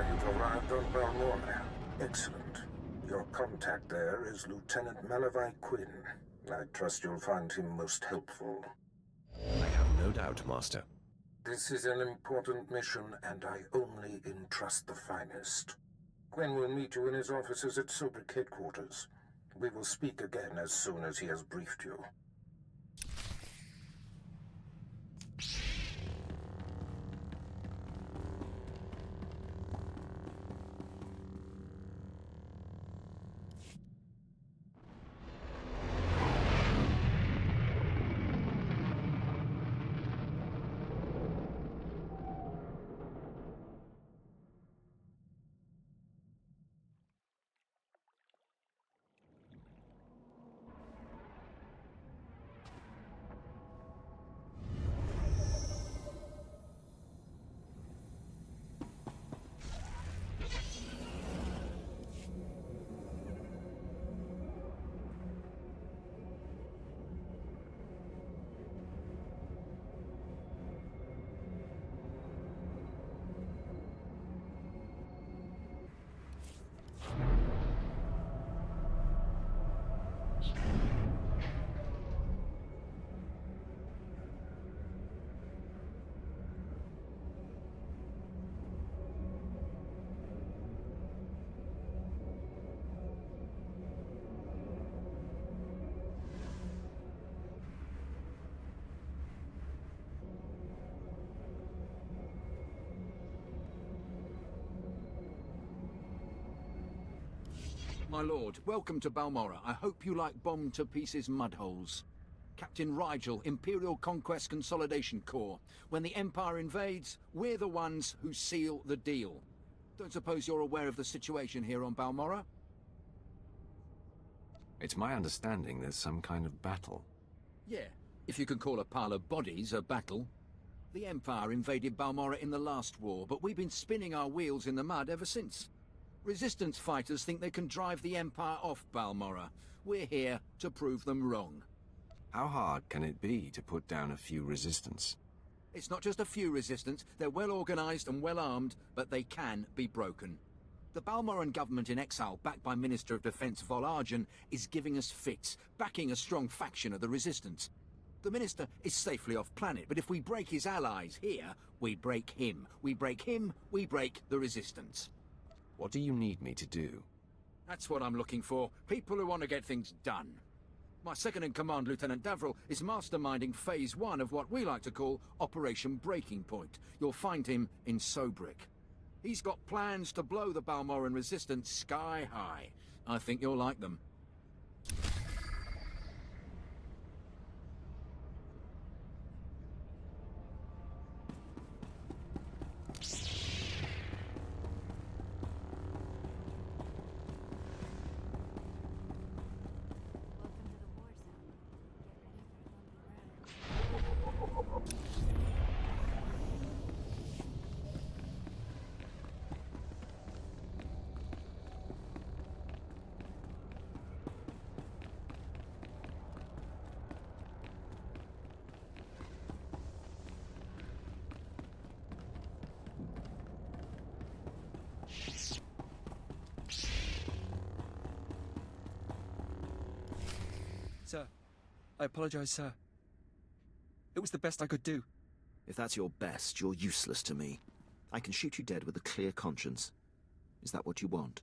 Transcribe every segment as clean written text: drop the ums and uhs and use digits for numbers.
You've arrived on Balmorra. Excellent. Your contact there is Lieutenant Malavai Quinn. I trust you'll find him most helpful. I have no doubt, Master. This is an important mission, and I only entrust the finest. Quinn will meet you in his offices at Sobrik headquarters. We will speak again as soon as he has briefed you. My lord, welcome to Balmorra. I hope you like bomb-to-pieces mudholes. Captain Rigel, Imperial Conquest Consolidation Corps. When the Empire invades, we're the ones who seal the deal. Don't suppose you're aware of the situation here on Balmorra? It's my understanding there's some kind of battle. Yeah, if you can call a pile of bodies a battle. The Empire invaded Balmorra in the last war, but we've been spinning our wheels in the mud ever since. Resistance fighters think they can drive the Empire off Balmorra. We're here to prove them wrong. How hard can it be to put down a few resistance? It's not just a few resistance. They're well organized and well armed, but they can be broken. The Balmorran government in exile, backed by Minister of Defense Volargen, is giving us fits, backing a strong faction of the resistance. The Minister is safely off planet, but if we break his allies here, we break him. We break him, we break the resistance. What do you need me to do? That's what I'm looking for. People who want to get things done. My second-in-command, Lieutenant Davril, is masterminding Phase 1 of what we like to call Operation Breaking Point. You'll find him in Sobrik. He's got plans to blow the Balmorran resistance sky high. I think you'll like them. Sir, I apologize, sir. It was the best I could do. If that's your best, you're useless to me. I can shoot you dead with a clear conscience. Is that what you want?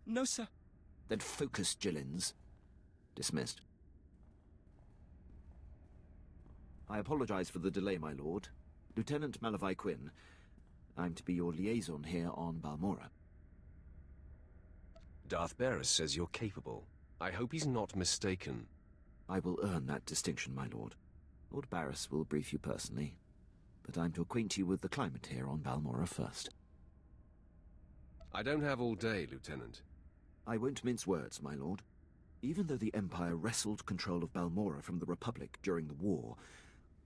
No, sir. Then focus, Gillins. Dismissed. I apologize for the delay, my lord. Lieutenant Malavai Quinn. I'm to be your liaison here on Balmorra. Darth Beerus says you're capable. I hope he's not mistaken. I will earn that distinction, my lord. Lord Barris will brief you personally, but I'm to acquaint you with the climate here on Balmorra first. I don't have all day, Lieutenant. I won't mince words, my lord. Even though the Empire wrestled control of Balmorra from the Republic during the war,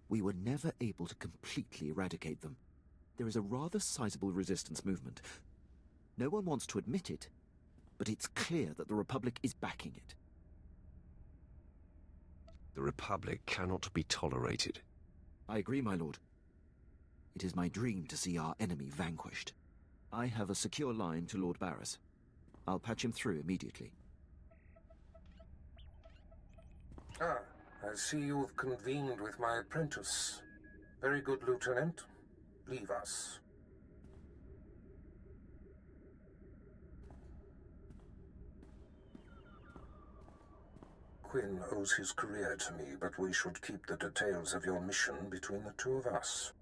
we were never able to completely eradicate them. There is a rather sizable resistance movement. No one wants to admit it, but it's clear that the Republic is backing it. The Republic cannot be tolerated. I agree, my lord. It is my dream to see our enemy vanquished. I have a secure line to Lord Barris. I'll patch him through immediately. Ah, I see you've convened with my apprentice. Very good, Lieutenant. Leave us. Quinn owes his career to me, but we should keep the details of your mission between the two of us.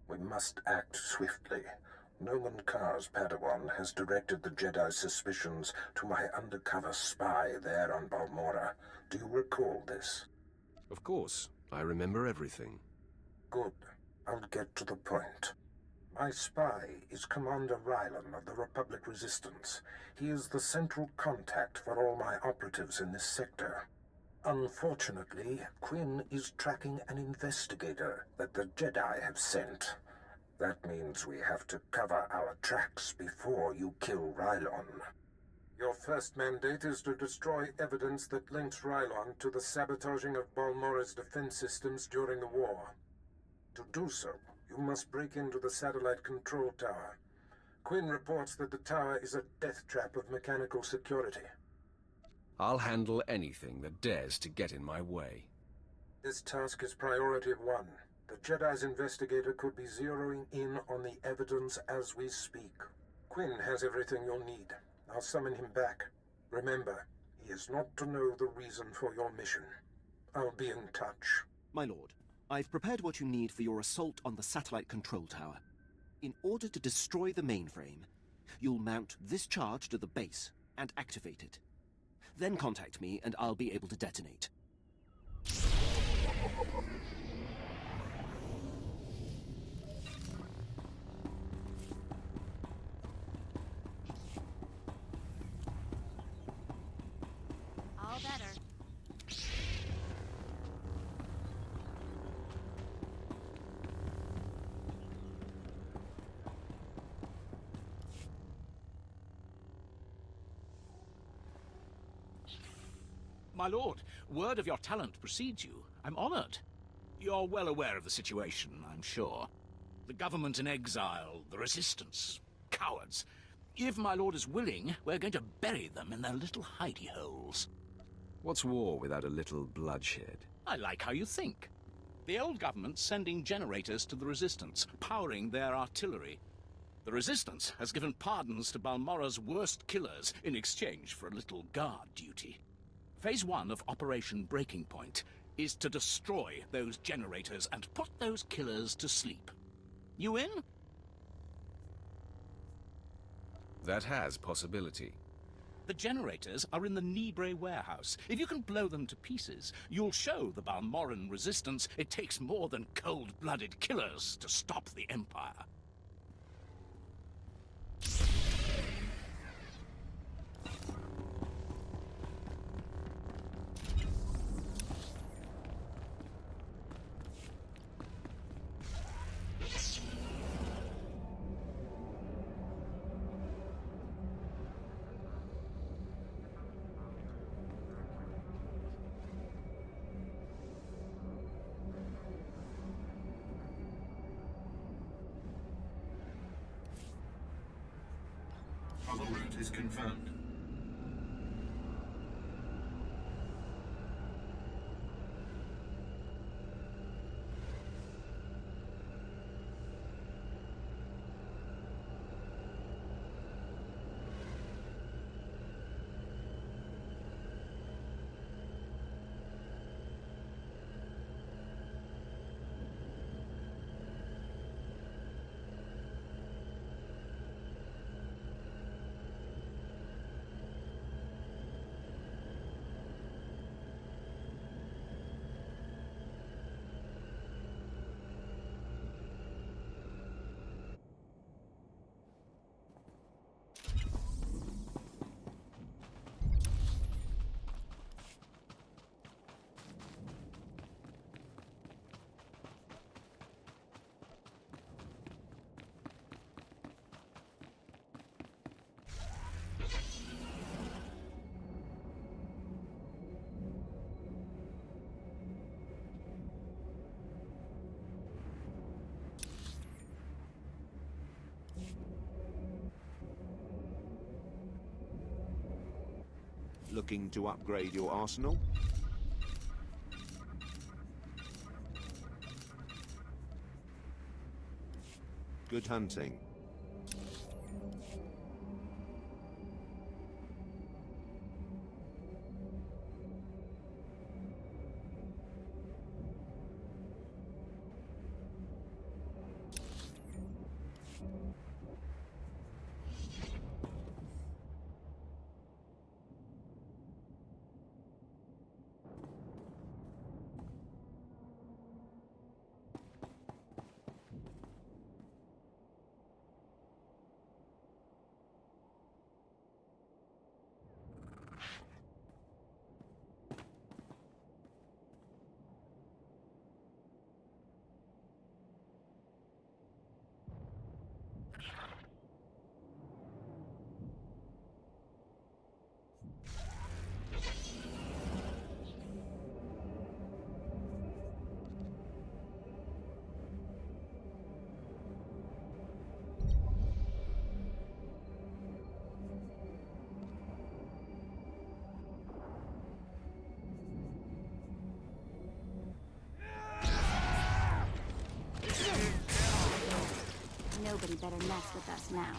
We must act swiftly. Noman Carr's Padawan has directed the Jedi's suspicions to my undercover spy there on Balmorra. Do you recall this? Of course. I remember everything. Good. I'll get to the point. My spy is Commander Rylan of the Republic Resistance. He is the central contact for all my operatives in this sector. Unfortunately, Quinn is tracking an investigator that the Jedi have sent. That means we have to cover our tracks before you kill Rylon. Your first mandate is to destroy evidence that links Rylon to the sabotaging of Balmorra's defense systems during the war. To do so, you must break into the satellite control tower. Quinn reports that the tower is a death trap of mechanical security. I'll handle anything that dares to get in my way. This task is priority 1. The Jedi's investigator could be zeroing in on the evidence as we speak. Quinn has everything you'll need. I'll summon him back. Remember, he is not to know the reason for your mission. I'll be in touch. My lord, I've prepared what you need for your assault on the satellite control tower. In order to destroy the mainframe, you'll mount this charge to the base and activate it. Then contact me and I'll be able to detonate. All better. My lord, word of your talent precedes you. I'm honored. You're well aware of the situation, I'm sure. The government in exile, the resistance, cowards. If my lord is willing, we're going to bury them in their little hidey holes. What's war without a little bloodshed? I like how you think. The old government's sending generators to the resistance, powering their artillery. The resistance has given pardons to Balmorra's worst killers in exchange for a little guard duty. Phase 1 of Operation Breaking Point is to destroy those generators and put those killers to sleep. You in? That has possibility. The generators are in the Nibre warehouse. If you can blow them to pieces, you'll show the Balmorran resistance it takes more than cold-blooded killers to stop the Empire. Other route is confirmed. Looking to upgrade your arsenal? Good hunting. Nobody better mess with us now.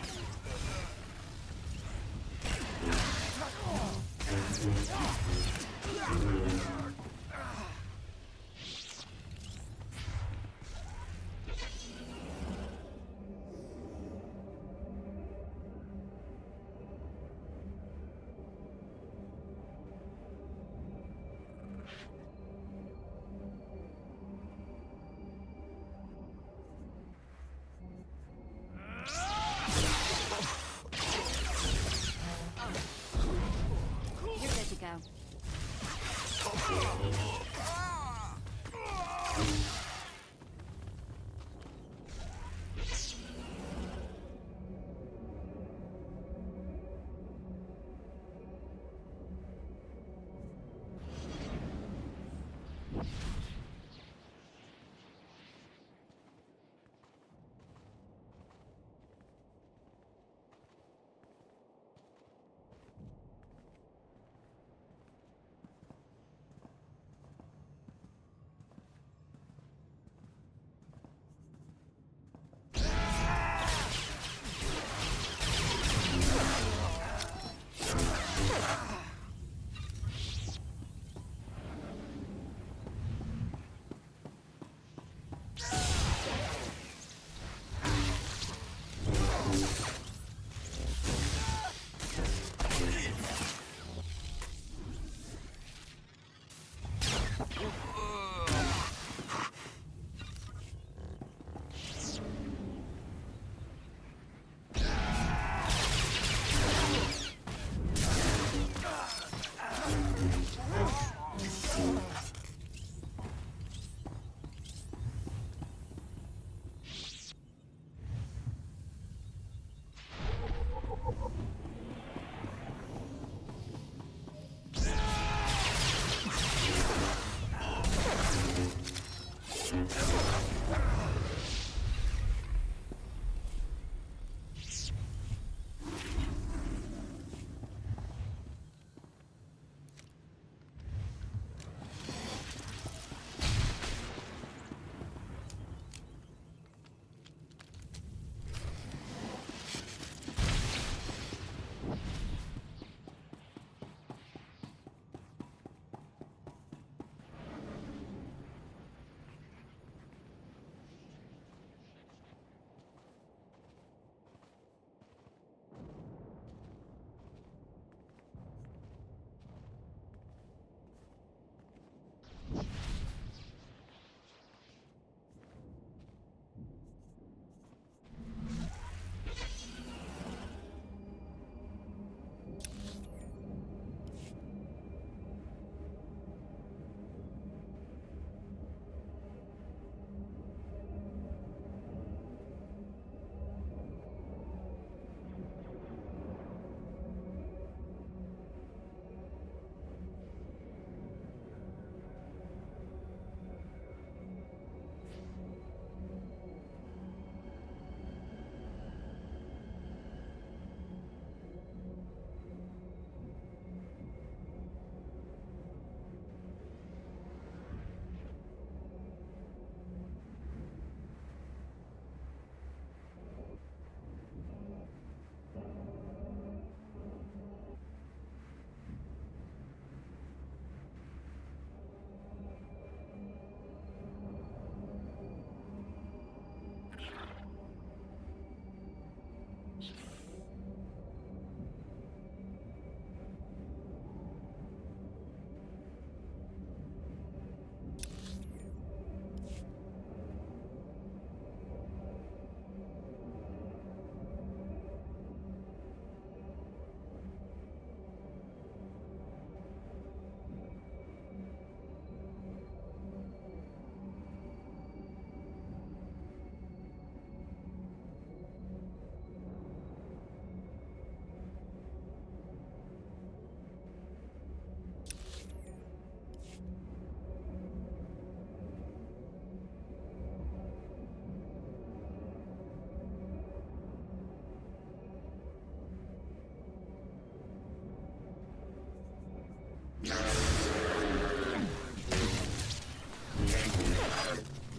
You're good to go.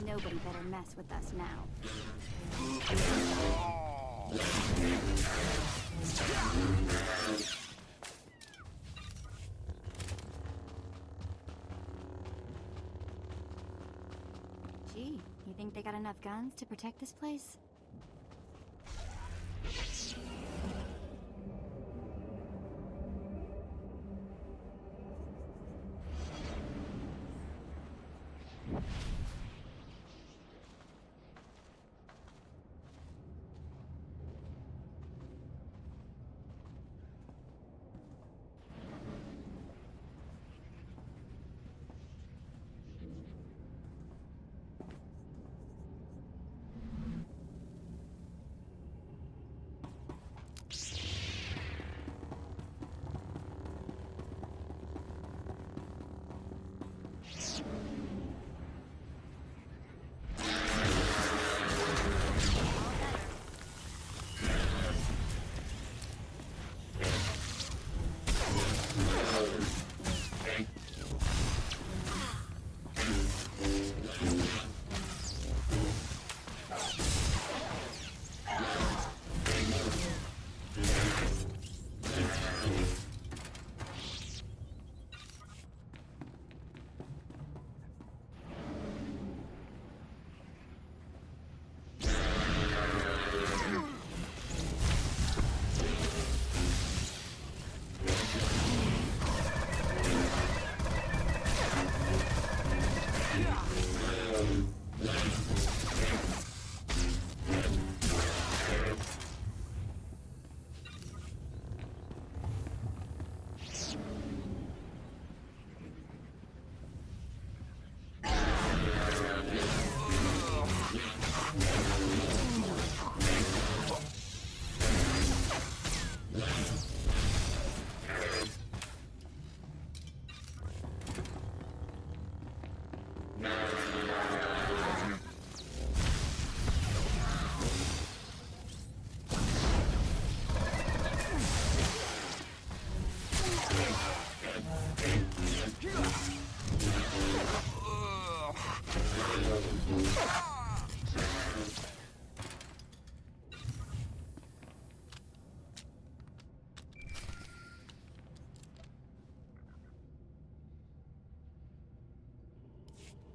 Nobody better mess with us now. Gee, you think they got enough guns to protect this place?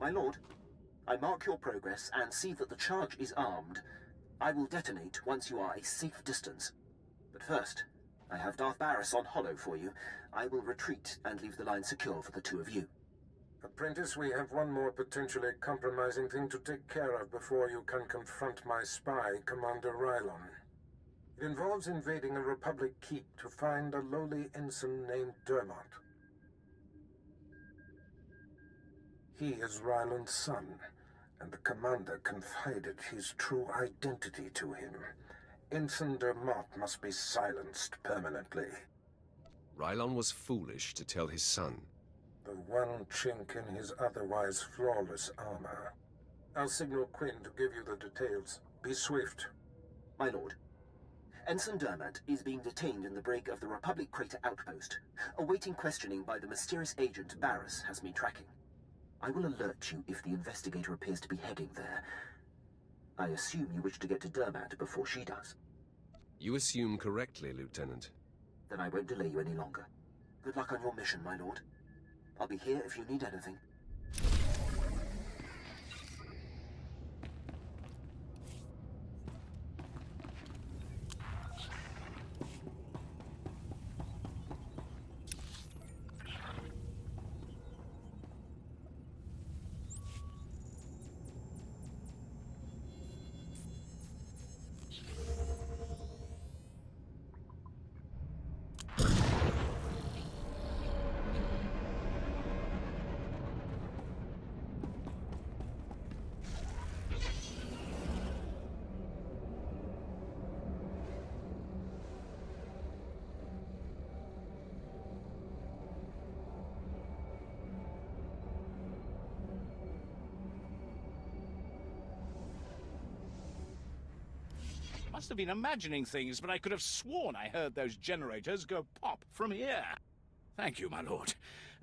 My lord, I mark your progress and see that the charge is armed. I will detonate once you are a safe distance. But first, I have Darth Barris on hollow for you. I will retreat and leave the line secure for the two of you. Apprentice, we have one more potentially compromising thing to take care of before you can confront my spy, Commander Rylon. It involves invading a Republic keep to find a lowly ensign named Dermot. He is Rylon's son, and the commander confided his true identity to him. Ensign Dermot must be silenced permanently. Rylon was foolish to tell his son. The one chink in his otherwise flawless armor. I'll signal Quinn to give you the details. Be swift. My lord, Ensign Dermot is being detained in the brig of the Republic Crater Outpost, awaiting questioning by the mysterious agent Barris has been tracking. I will alert you if the investigator appears to be heading there. I assume you wish to get to Dermot before she does. You assume correctly, Lieutenant. Then I won't delay you any longer. Good luck on your mission, my lord. I'll be here if you need anything. Must have been imagining things, but I could have sworn I heard those generators go pop from here. Thank you, my lord.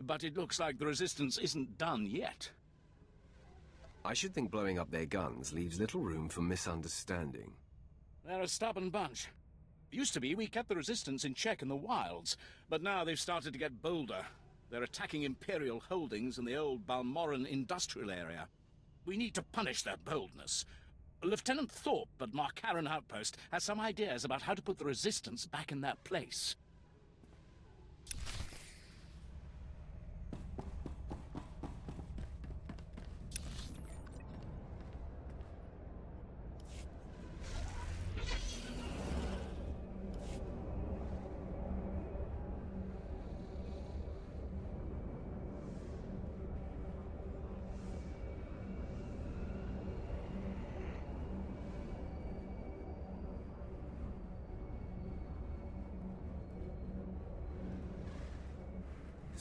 But it looks like the resistance isn't done yet. I should think blowing up their guns leaves little room for misunderstanding. They're a stubborn bunch. Used to be we kept the resistance in check in the wilds, but now they've started to get bolder. They're attacking Imperial holdings in the old Balmorran industrial area. We need to punish their boldness. Lieutenant Thorpe at Marcaran Outpost has some ideas about how to put the resistance back in their place.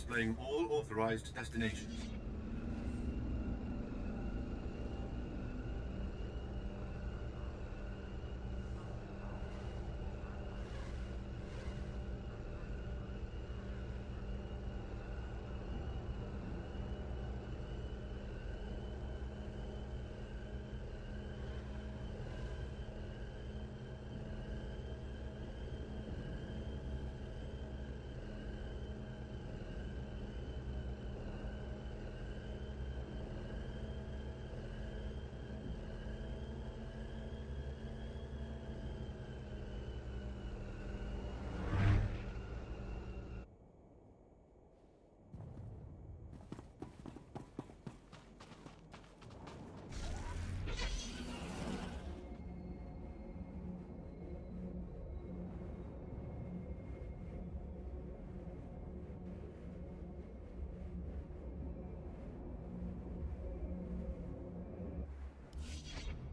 Displaying all authorized destinations.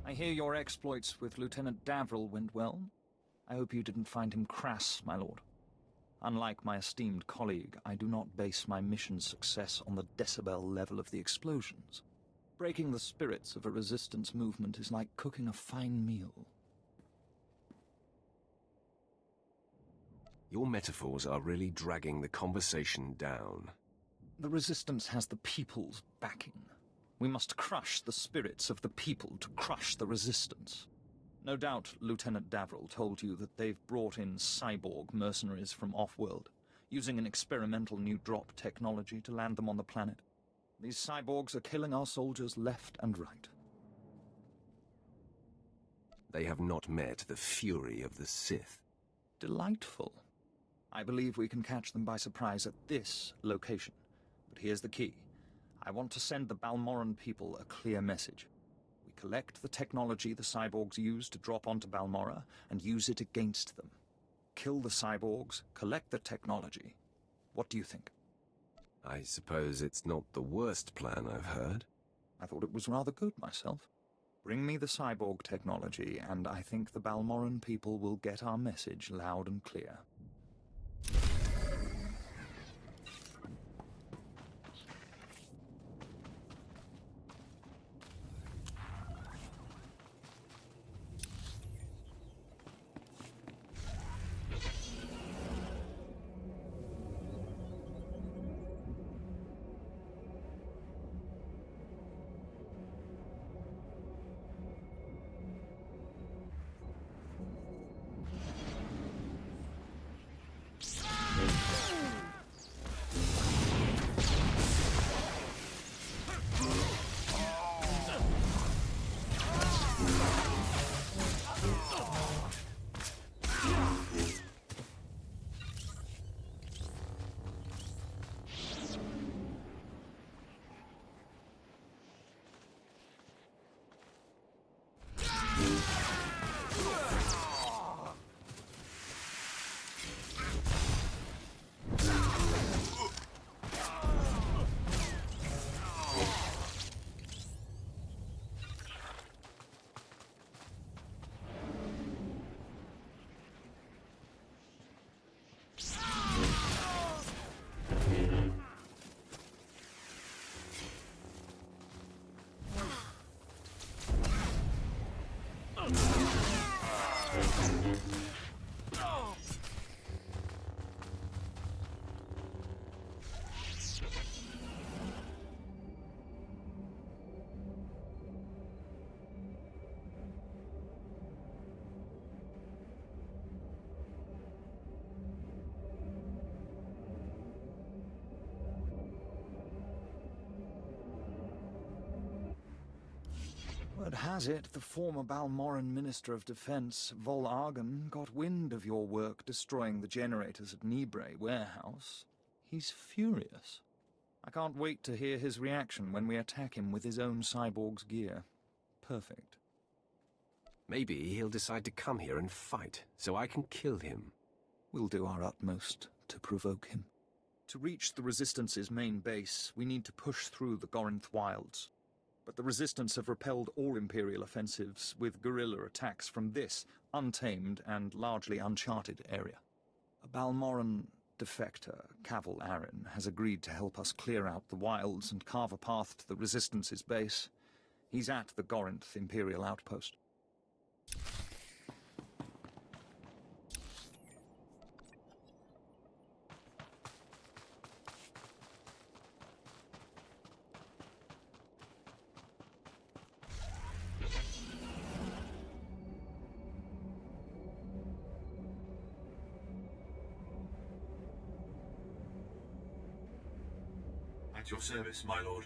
I hear your exploits with Lieutenant Davril went well. I hope you didn't find him crass, my lord. Unlike my esteemed colleague, I do not base my mission's success on the decibel level of the explosions. Breaking the spirits of a resistance movement is like cooking a fine meal. Your metaphors are really dragging the conversation down. The resistance has the people's backing. We must crush the spirits of the people to crush the resistance. No doubt Lieutenant Davril told you that they've brought in cyborg mercenaries from off-world, using an experimental new drop technology to land them on the planet. These cyborgs are killing our soldiers left and right. They have not met the fury of the Sith. Delightful. I believe we can catch them by surprise at this location. But here's the key. I want to send the Balmorran people a clear message. We collect the technology the cyborgs use to drop onto Balmorra and use it against them. Kill the cyborgs, collect the technology. What do you think? I suppose it's not the worst plan I've heard. I thought it was rather good myself. Bring me the cyborg technology, and I think the Balmorran people will get our message loud and clear. Word has it the former Balmorran Minister of Defense, Vol Argon, got wind of your work destroying the generators at Nibray Warehouse. He's furious. I can't wait to hear his reaction when we attack him with his own cyborg's gear. Perfect. Maybe he'll decide to come here and fight, so I can kill him. We'll do our utmost to provoke him. To reach the Resistance's main base, we need to push through the Gorinth Wilds. But the Resistance have repelled all Imperial offensives with guerrilla attacks from this untamed and largely uncharted area. A Balmorran defector, Cavil Arryn, has agreed to help us clear out the wilds and carve a path to the Resistance's base. He's at the Gorinth Imperial outpost. At your service, my lord.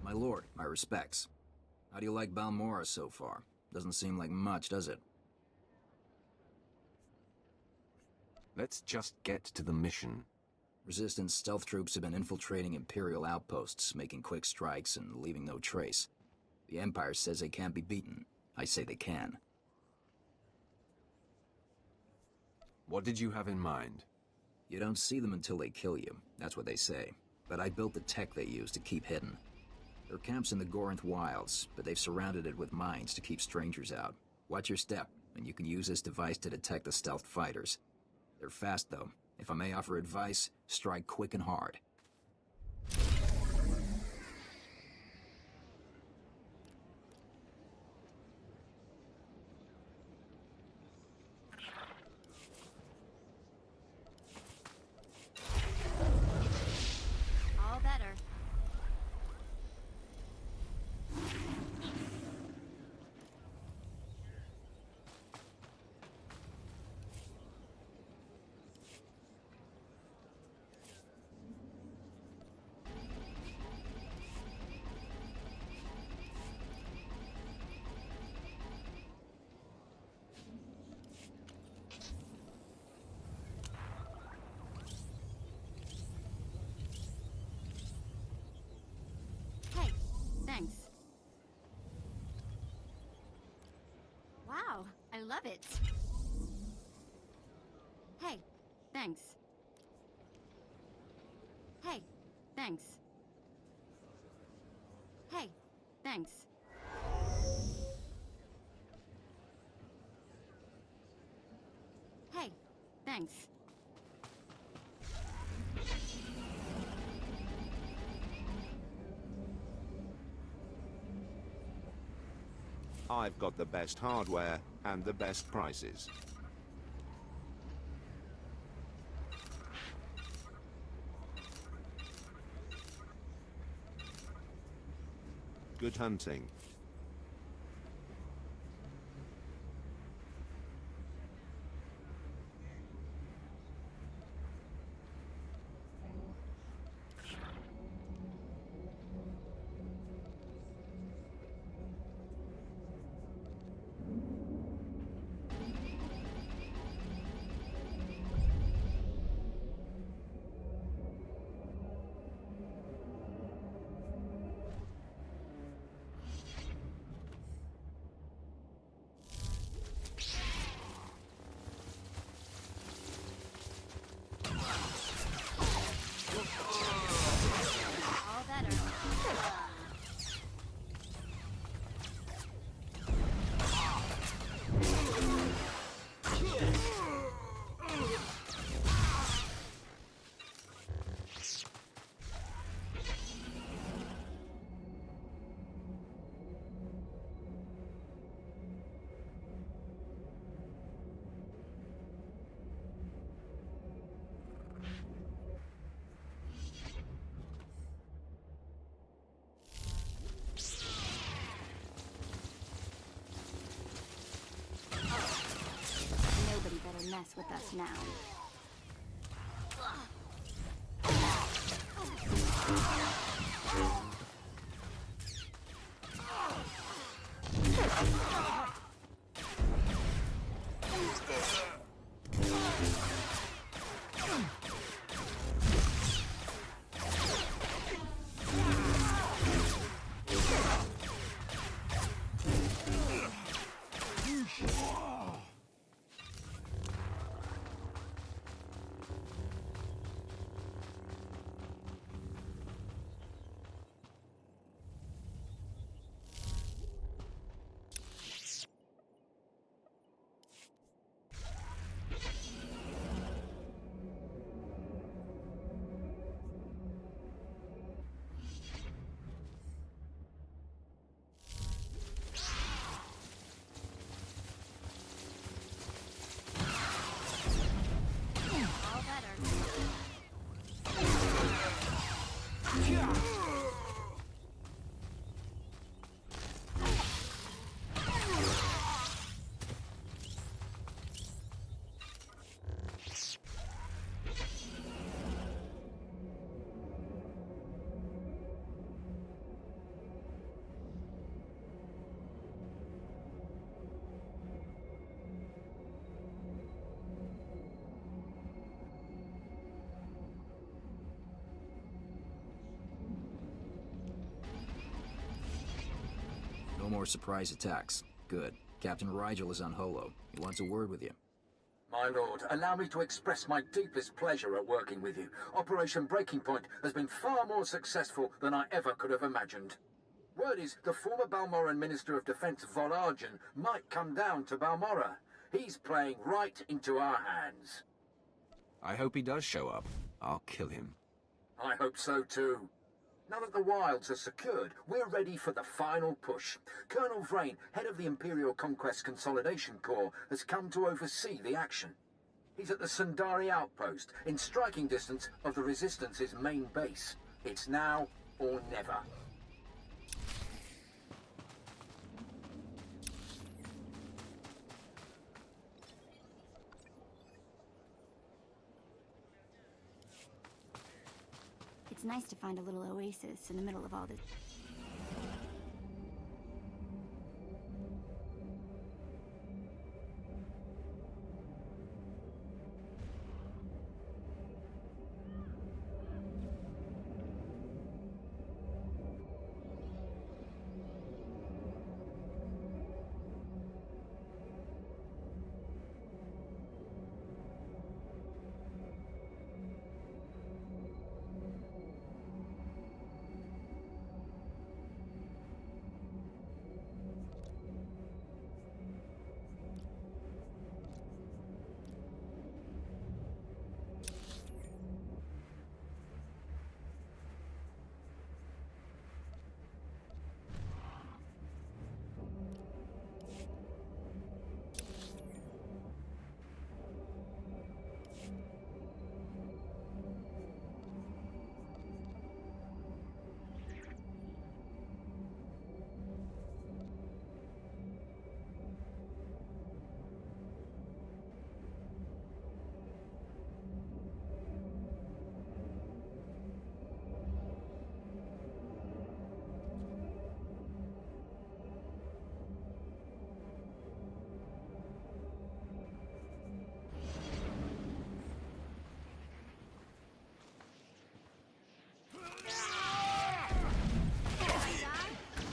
My lord, my respects. How do you like Balmorra so far? Doesn't seem like much, does it? Let's just get to the mission. Resistance stealth troops have been infiltrating Imperial outposts, making quick strikes and leaving no trace. The Empire says they can't be beaten. I say they can. What did you have in mind? You don't see them until they kill you. That's what they say. But I built the tech they use to keep hidden. There are camps in the Gorinth Wilds, but they've surrounded it with mines to keep strangers out. Watch your step, and you can use this device to detect the stealth fighters. They're fast, though. If I may offer advice, strike quick and hard. All better. Hey, thanks. Wow, I love it. Hey, thanks. Hey, thanks. Hey, thanks. Hey, thanks. I've got the best hardware and the best prices. Good hunting. All better. Nobody better mess with us now. All better. No more surprise attacks. Good. Captain Rigel is on Holo. He wants a word with you. My lord, allow me to express my deepest pleasure at working with you. Operation Breaking Point has been far more successful than I ever could have imagined. Word is the former Balmorran Minister of Defense Vol'Argen might come down to Balmorra. He's playing right into our hands. I hope he does show up. I'll kill him. I hope so too. Now that the wilds are secured, we're ready for the final push. Colonel Vrain, head of the Imperial Conquest Consolidation Corps, has come to oversee the action. He's at the Sundari outpost, in striking distance of the Resistance's main base. It's now or never. It's nice to find a little oasis in the middle of all this.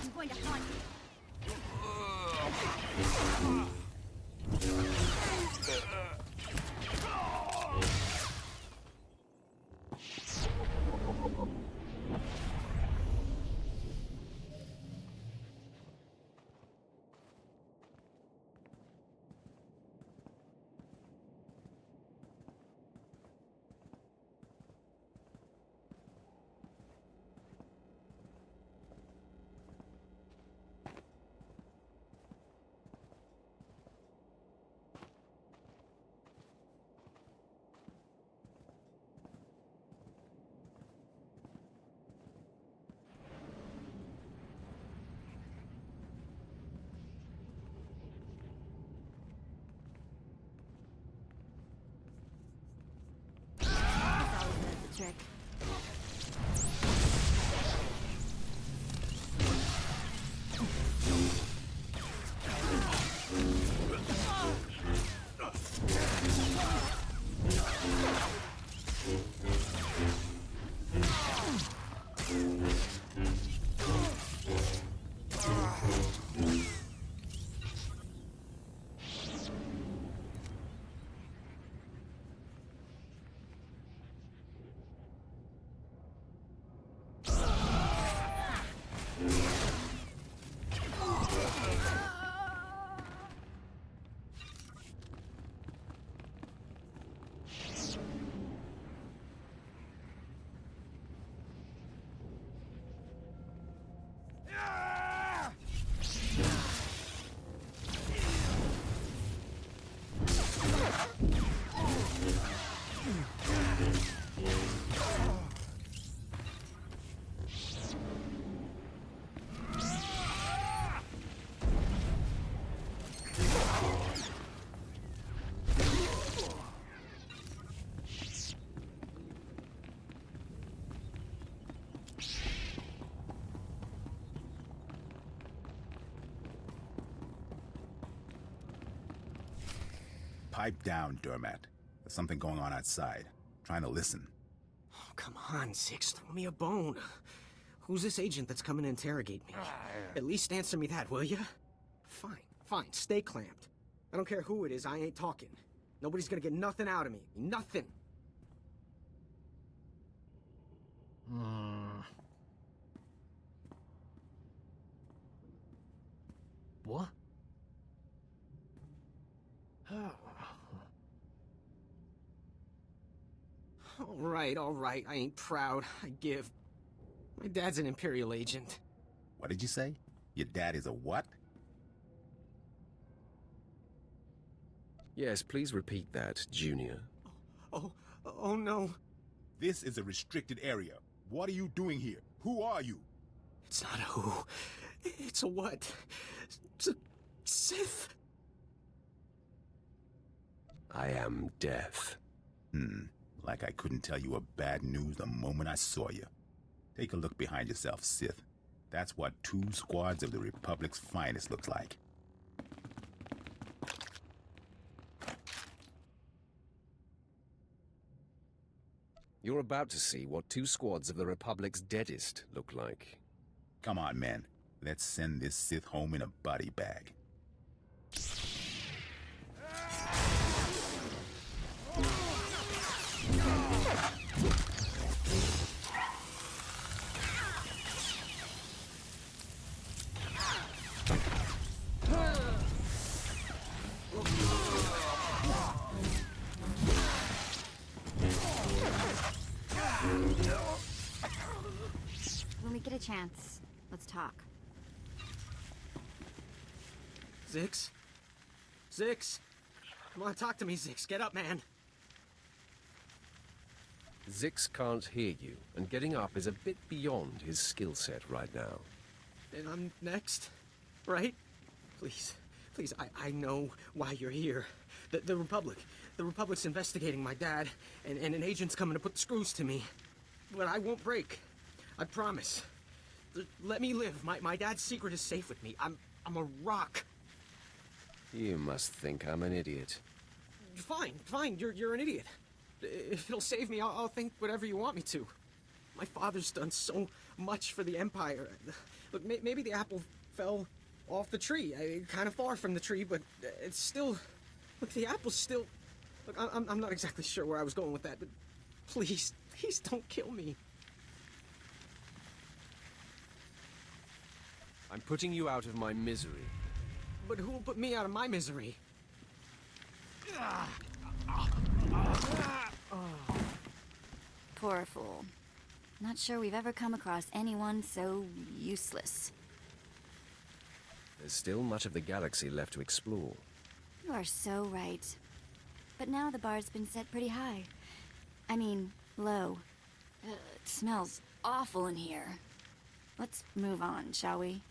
I'm going to haunt you. Trick. Pipe down, Dermat. There's something going on outside. Trying to listen. Oh, come on, Six. Throw me a bone. Who's this agent that's coming to interrogate me? At least answer me that, will ya? Fine, fine. Stay clamped. I don't care who it is, I ain't talking. Nobody's gonna get nothing out of me. Nothing. What? All right, I ain't proud. I give. My dad's an Imperial agent. What did you say? Your dad is a what? Yes, please repeat that, Junior. Oh no. This is a restricted area. What are you doing here? Who are you? It's not a who. It's a what. It's a Sith. I am death. Like I couldn't tell you a bad news the moment I saw you. Take a look behind yourself, Sith. That's what 2 squads of the Republic's finest looks like. You're about to see what 2 squads of the Republic's deadest look like. Come on, men. Let's send this Sith home in a body bag. When we get a chance, let's talk. Zix? Zix? Come on, talk to me, Zix. Get up, man. Zix can't hear you, and getting up is a bit beyond his skill set right now. And I'm next, right? Please, I know why you're here. The Republic's investigating my dad, and an agent's coming to put the screws to me. But I won't break. I promise. Let me live. My dad's secret is safe with me. I'm a rock. You must think I'm an idiot. Fine. You're an idiot. If it'll save me, I'll think whatever you want me to. My father's done so much for the Empire. Look, maybe the apple fell off the tree. Kind of far from the tree, but it's still... Look, the apple's still... Look, I'm not exactly sure where I was going with that, but please don't kill me. I'm putting you out of my misery. But who will put me out of my misery? Poor fool. Not sure we've ever come across anyone so useless. There's still much of the galaxy left to explore. You are so right. But now the bar's been set pretty high. I mean, low. It smells awful in here. Let's move on, shall we?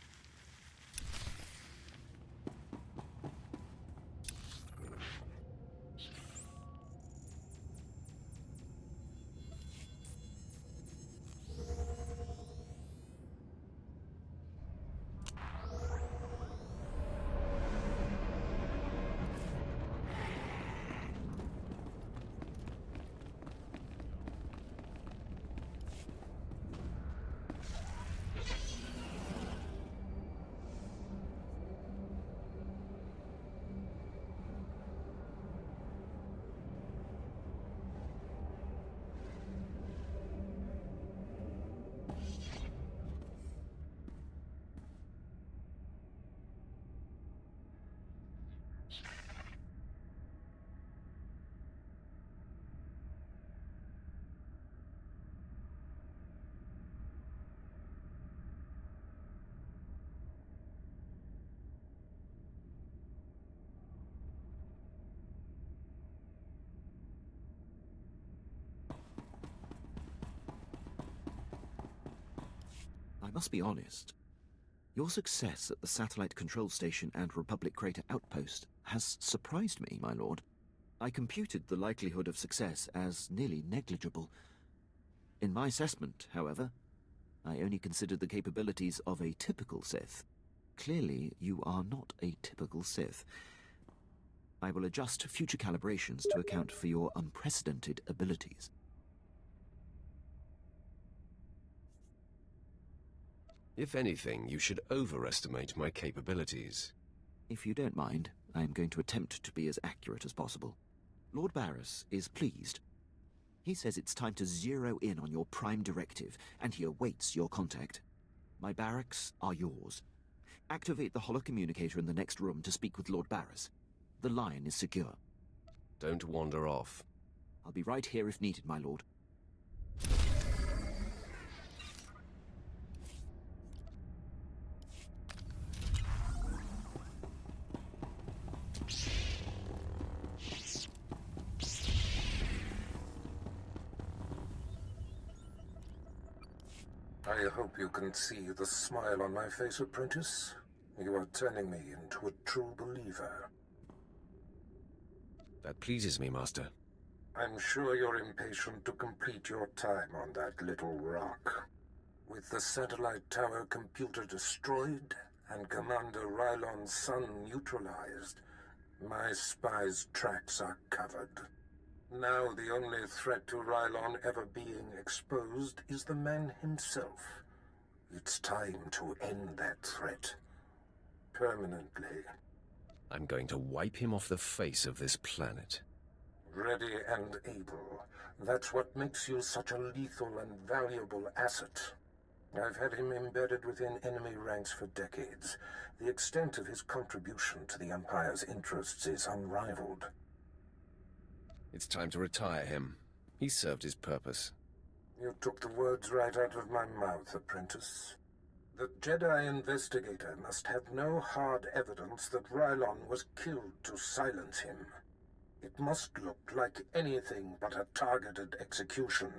I must be honest. Your success at the Satellite Control Station and Republic Crater Outpost has surprised me, my lord. I computed the likelihood of success as nearly negligible. In my assessment, however, I only considered the capabilities of a typical Sith. Clearly, you are not a typical Sith. I will adjust future calibrations to account for your unprecedented abilities. If anything, you should overestimate my capabilities. If you don't mind, I am going to attempt to be as accurate as possible. Lord Barris is pleased. He says it's time to zero in on your prime directive, and he awaits your contact. My barracks are yours. Activate the holocommunicator in the next room to speak with Lord Barris. The line is secure. Don't wander off. I'll be right here if needed, my lord. I hope you can see the smile on my face, apprentice. You are turning me into a true believer. That pleases me, Master. I'm sure you're impatient to complete your time on that little rock. With the satellite tower computer destroyed and Commander Rylon's son neutralized, my spy's tracks are covered. Now the only threat to Rylon ever being exposed is the man himself. It's time to end that threat. Permanently. I'm going to wipe him off the face of this planet. Ready and able. That's what makes you such a lethal and valuable asset. I've had him embedded within enemy ranks for decades. The extent of his contribution to the Empire's interests is unrivaled. It's time to retire him. He's served his purpose. You took the words right out of my mouth, apprentice. The Jedi investigator must have no hard evidence that Rylon was killed to silence him. It must look like anything but a targeted execution.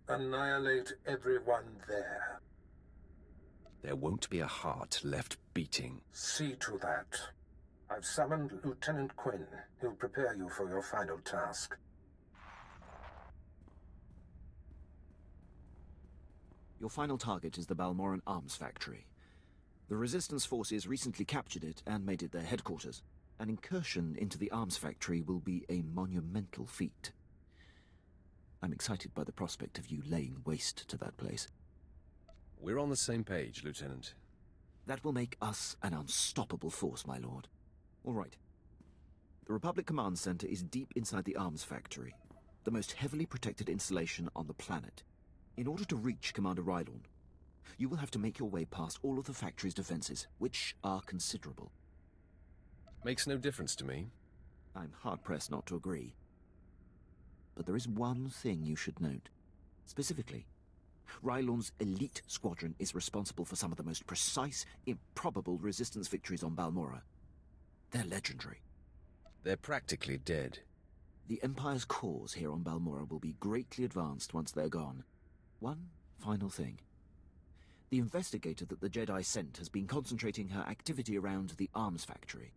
Annihilate everyone there. There won't be a heart left beating. See to that. I've summoned Lieutenant Quinn. He'll prepare you for your final task. Your final target is the Balmorran arms factory. The Resistance forces recently captured it and made it their headquarters. An incursion into the arms factory will be a monumental feat. I'm excited by the prospect of you laying waste to that place. We're on the same page, Lieutenant. That will make us an unstoppable force, my lord. All right. The Republic Command Center is deep inside the arms factory, the most heavily protected installation on the planet. In order to reach Commander Rylon, you will have to make your way past all of the factory's defenses, which are considerable. Makes no difference to me. I'm hard-pressed not to agree. But there is one thing you should note. Specifically, Rylon's elite squadron is responsible for some of the most precise, improbable resistance victories on Balmorra. They're legendary. They're practically dead. The Empire's cause here on Balmorra will be greatly advanced once they're gone. One final thing. The investigator that the Jedi sent has been concentrating her activity around the arms factory.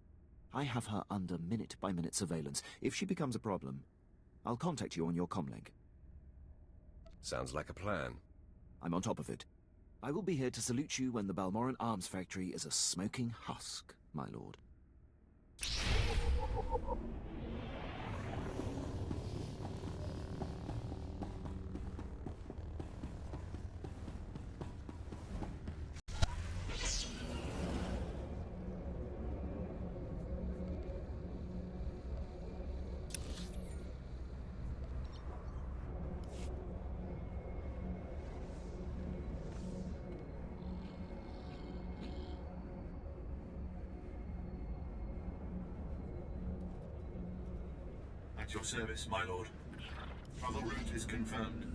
I have her under minute-by-minute surveillance. If she becomes a problem, I'll contact you on your comlink. Sounds like a plan. I'm on top of it. I will be here to salute you when the Balmorran arms factory is a smoking husk, my lord. At your service, my lord. Travel route is confirmed.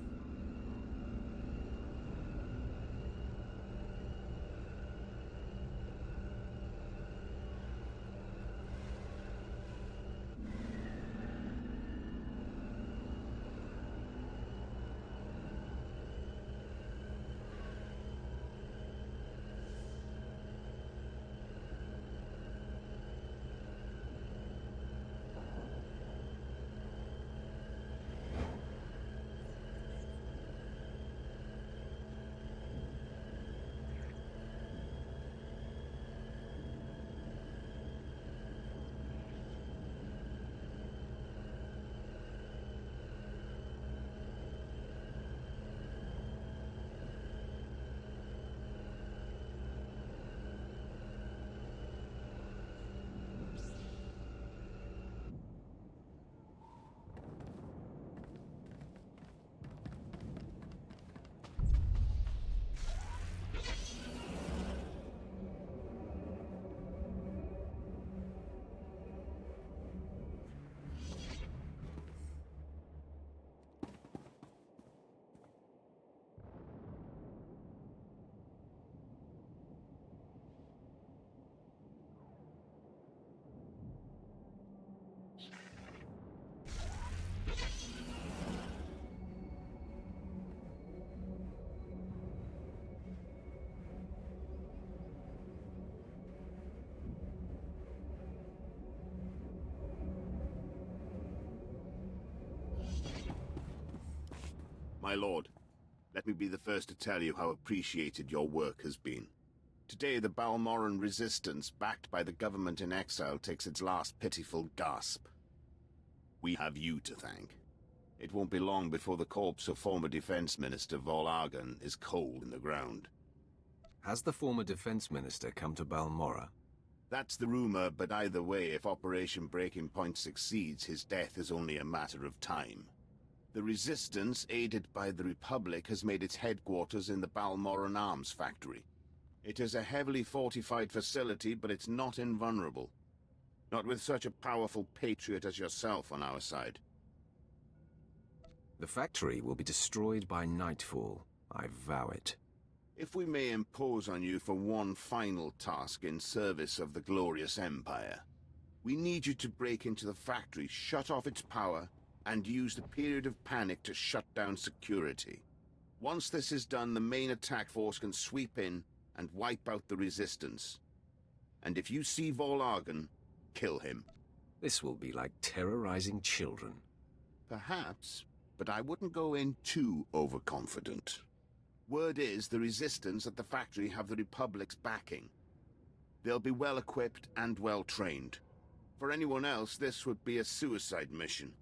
My lord, let me be the first to tell you how appreciated your work has been. Today, the Balmorran resistance, backed by the government in exile, takes its last pitiful gasp. We have you to thank. It won't be long before the corpse of former Defense Minister Vol'argan is cold in the ground. Has the former Defense Minister come to Balmorra? That's the rumor, but either way, if Operation Breaking Point succeeds, his death is only a matter of time. The Resistance, aided by the Republic, has made its headquarters in the Balmorran Arms Factory. It is a heavily fortified facility, but it's not invulnerable. Not with such a powerful patriot as yourself on our side. The factory will be destroyed by nightfall. I vow it. If we may impose on you for one final task in service of the glorious Empire, we need you to break into the factory, shut off its power, and use the period of panic to shut down security. Once this is done, the main attack force can sweep in and wipe out the Resistance. And if you see Vol'argan, kill him. This will be like terrorizing children. Perhaps, but I wouldn't go in too overconfident. Word is the Resistance at the factory have the Republic's backing. They'll be well-equipped and well-trained. For anyone else, this would be a suicide mission.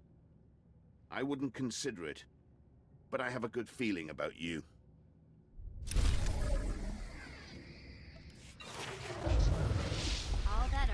I wouldn't consider it, but I have a good feeling about you. All better.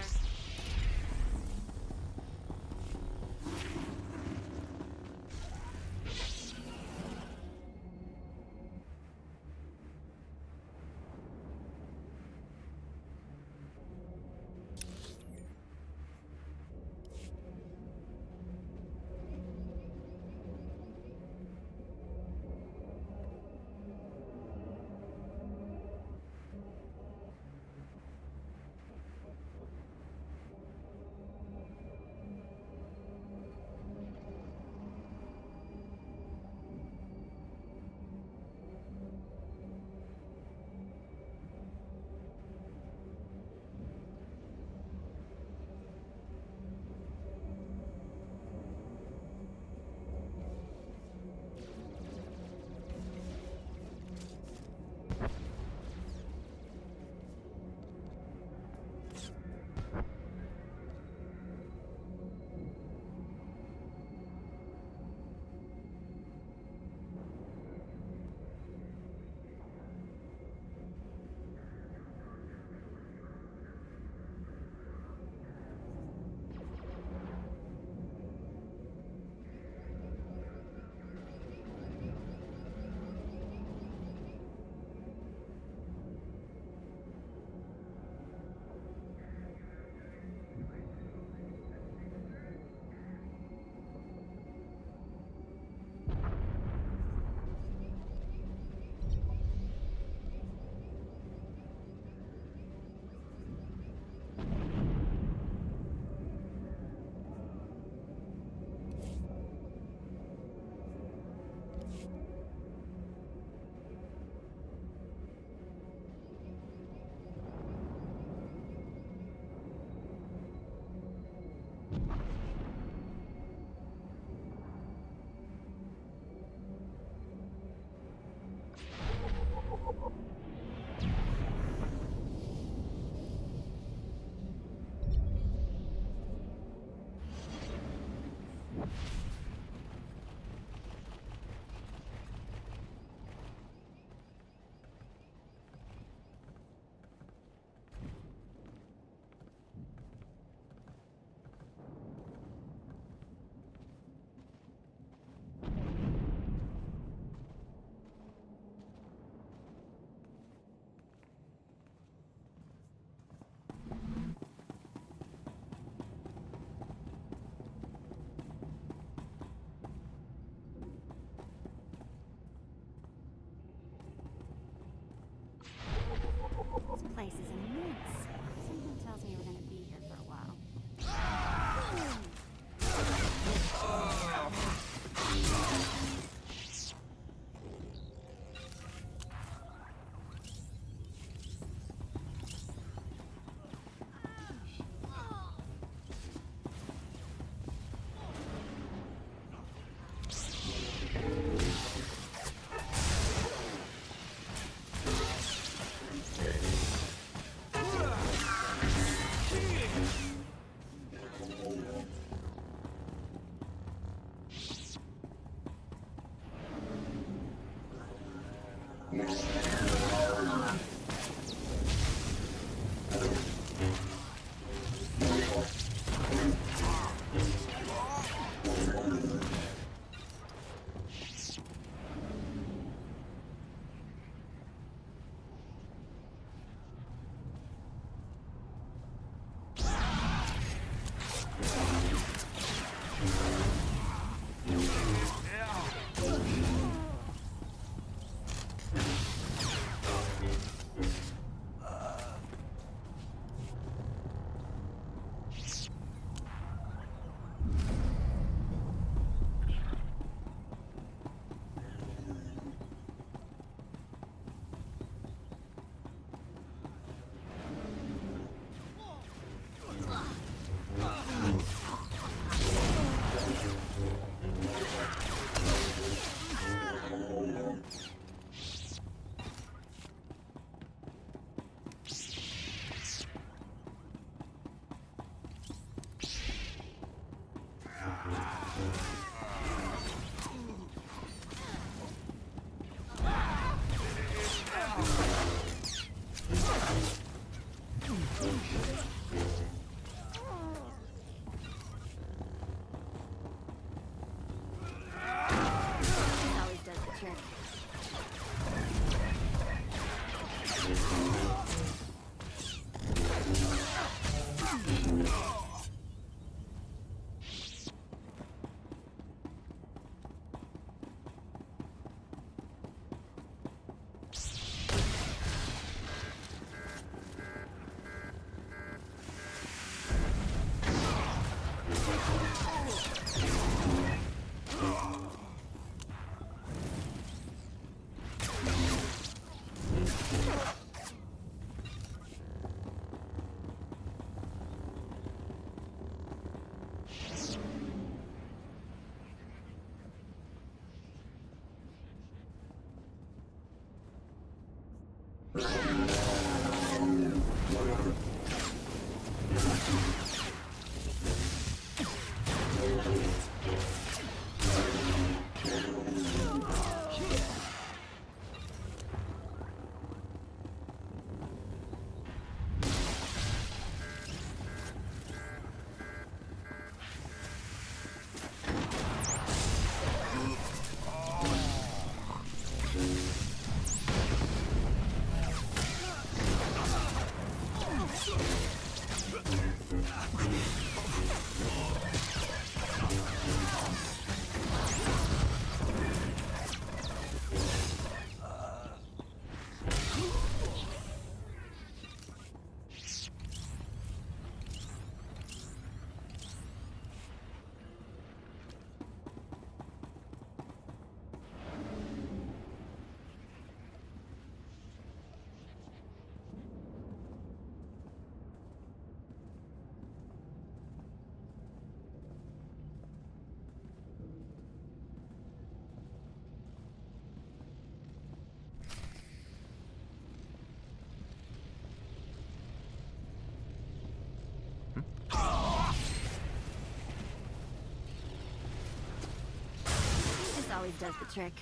This always does the trick.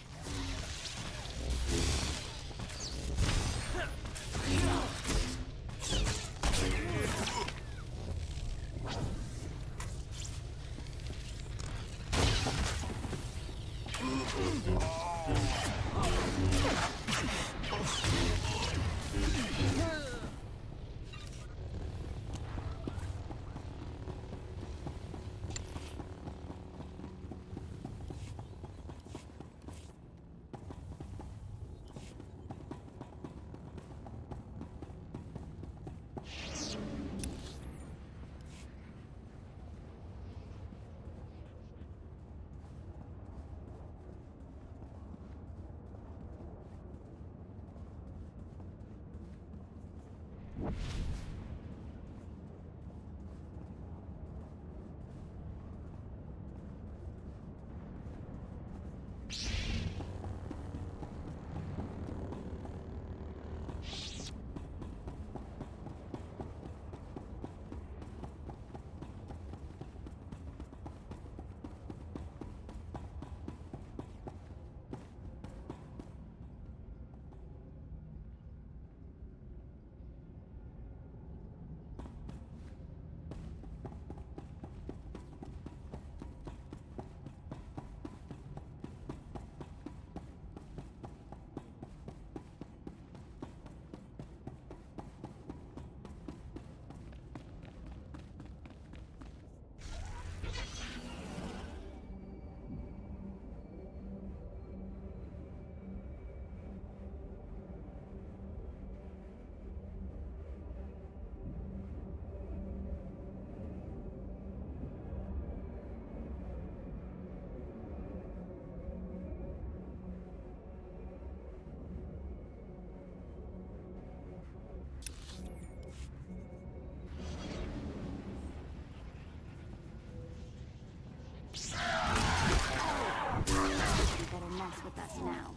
You better mess with us now.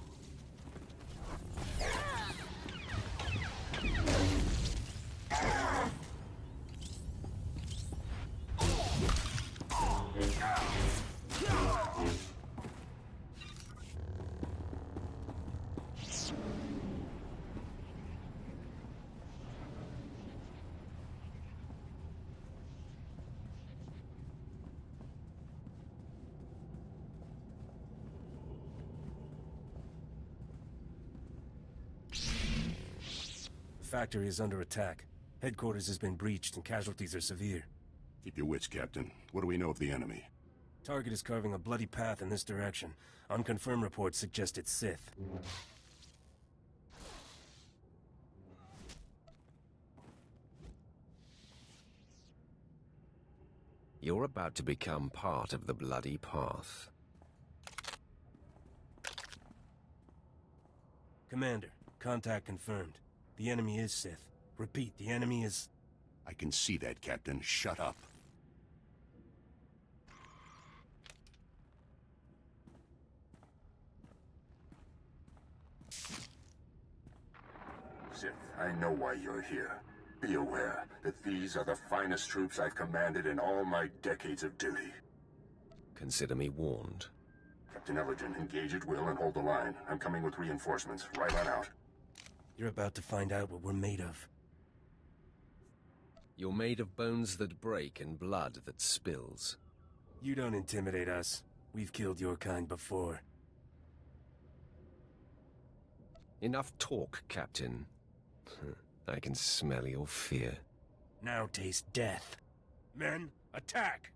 The factory is under attack. Headquarters has been breached and casualties are severe. Keep your wits, Captain. What do we know of the enemy? Target is carving a bloody path in this direction. Unconfirmed reports suggest it's Sith. You're about to become part of the bloody path. Commander, contact confirmed. The enemy is Sith. Repeat, the enemy is... I can see that, Captain. Shut up. Sith, I know why you're here. Be aware that these are the finest troops I've commanded in all my decades of duty. Consider me warned. Captain Ellergen, engage at will and hold the line. I'm coming with reinforcements. Right on out. You're about to find out what we're made of. You're made of bones that break and blood that spills. You don't intimidate us. We've killed your kind before. Enough talk, Captain. I can smell your fear. Now taste death. Men, attack!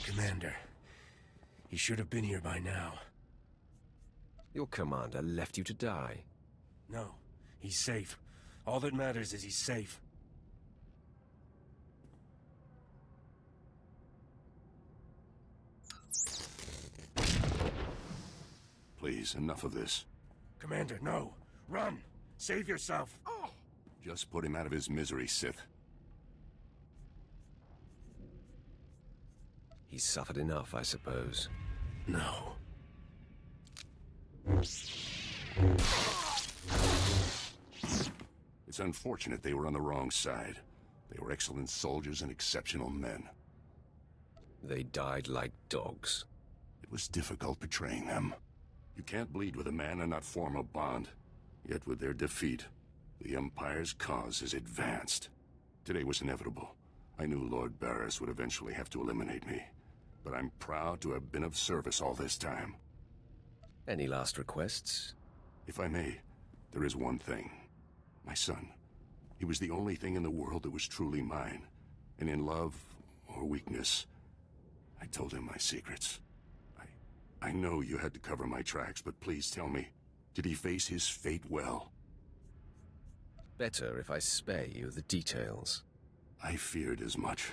Commander, he should have been here by now. Your commander left you to die. No, he's safe. All that matters is he's safe. Please, enough of this. Commander, no! Run! Save yourself! Just put him out of his misery, Sith. He's suffered enough, I suppose. No. It's unfortunate they were on the wrong side. They were excellent soldiers and exceptional men. They died like dogs. It was difficult betraying them. You can't bleed with a man and not form a bond. Yet with their defeat, the Empire's cause has advanced. Today was inevitable. I knew Lord Barris would eventually have to eliminate me. But I'm proud to have been of service all this time. Any last requests? If I may, there is one thing. My son. He was the only thing in the world that was truly mine. And in love or weakness, I told him my secrets. I know you had to cover my tracks, but please tell me, did he face his fate well? Better if I spare you the details. I feared as much.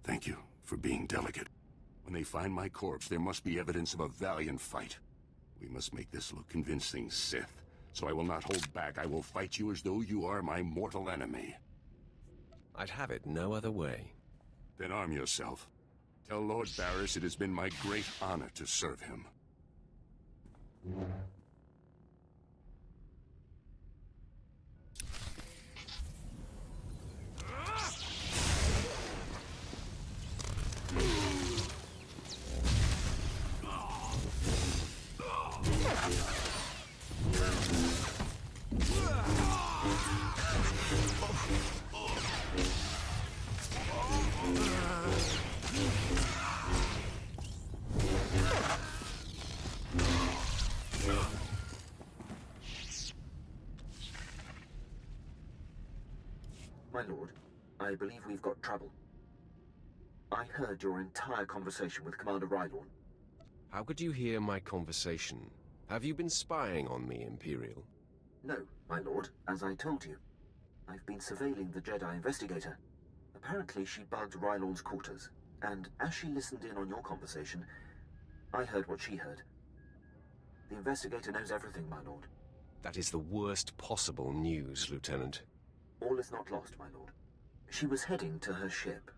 Thank you for being delicate. When they find my corpse, there must be evidence of a valiant fight. We must make this look convincing, Sith. So I will not hold back. I will fight you as though you are my mortal enemy. I'd have it no other way. Then arm yourself. Tell Lord Barris it has been my great honor to serve him. My lord, I believe we've got trouble. I heard your entire conversation with Commander Rylorn. How could you hear my conversation? Have you been spying on me, Imperial? No, my lord, as I told you. I've been surveilling the Jedi investigator. Apparently she bugged Rylorn's quarters, and as she listened in on your conversation, I heard what she heard. The investigator knows everything, my lord. That is the worst possible news, Lieutenant. All is not lost, my lord. She was heading to her ship,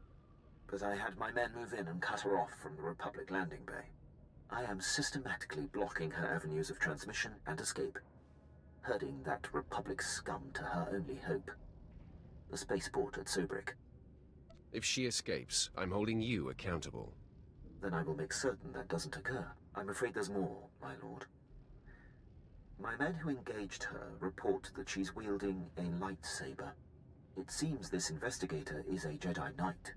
but I had my men move in and cut her off from the Republic landing bay. I am systematically blocking her avenues of transmission and escape, herding that Republic scum to her only hope. The spaceport at Sobrik. If she escapes, I'm holding you accountable. Then I will make certain that doesn't occur. I'm afraid there's more, my lord. My men who engaged her report that she's wielding a lightsaber. It seems this investigator is a Jedi Knight.